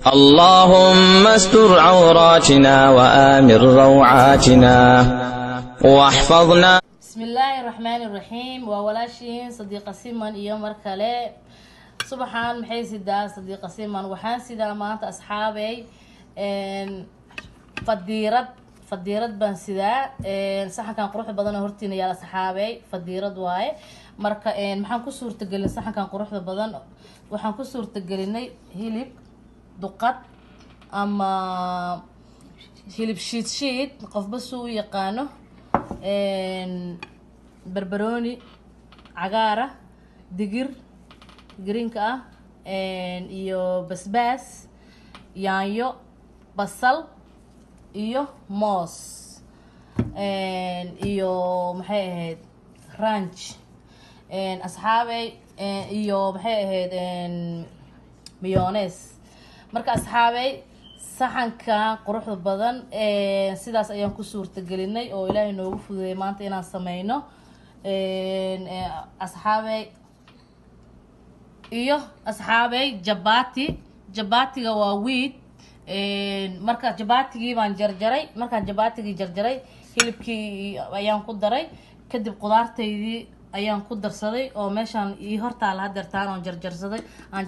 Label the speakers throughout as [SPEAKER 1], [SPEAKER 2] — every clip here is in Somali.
[SPEAKER 1] اللهم استر عوراتنا وآمن روعاتنا واحفظنا.
[SPEAKER 2] بسم الله الرحمن الرحيم وولاشين صديق سيمان iyo mar kale subaxan maxay sidaa صديق سيمان waxaan sidaa maanta asxaabay fadiirad baan sidaa saxankan quruxda badan hortiina yaala asxaabay fadiirad waaye marka maxaan ku suurtagelin saxankan quruxda badan waxaan ku suurtagelinay hilib duqad ama hilib shiid qofba suu yaqaano barbarooni cagaara digir greenka ah iyo basbaas yaanyo basal iyo moos iyo maxay ahayd ranch asxaabay iyo maxay ahayd mayonnaise marka asxaabay saxanka quruxda badan sidaas ayaan ku suurtagelinay oo ilaahay noogu fududeeyay maanta inaan sameeyno asxaabay jabatiga waa wheat marka jabatigii baan jarjaray markaan jabatigii jarjaray hilibkii ayaan ku daray kadib qudaartaydii ayaan ku darsaday oo meeshaan ii hortaala hadeertaan oo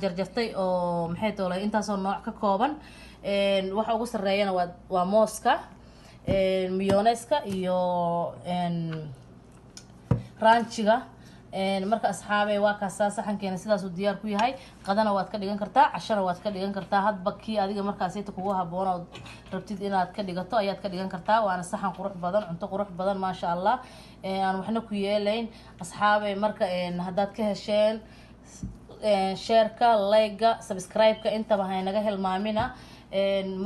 [SPEAKER 2] jarjartay oo maxay toolay intaasoo nooc ka kooban waxa ugu sareeyana waa mooska mayonnaise-ka iyo ranchiga marka asxaabay waa kaasa saxankeena sidaas uu diyaar ku yahay qadana waad ka dhigan kartaa cashana waad ka dhigan kartaa hadba kii adiga markaas inta kugu haboon oo rabtid inaad ka dhigato ayaad ka dhigan kartaa waana saxan qurux badan cunto qurux badan ma sha Allah aan waxna ku yeelayn asxaabay marka hadaad ka hesheen share-ka like-ga subscribe-ka intaba haynaga hilmaamina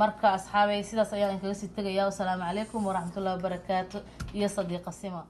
[SPEAKER 2] marka asxaabay sidaas ayaan kaga sii tagayaa. Assalaamu calaykum waraxmatullaahi wabarakaatuh iyo sadiiqa Sima.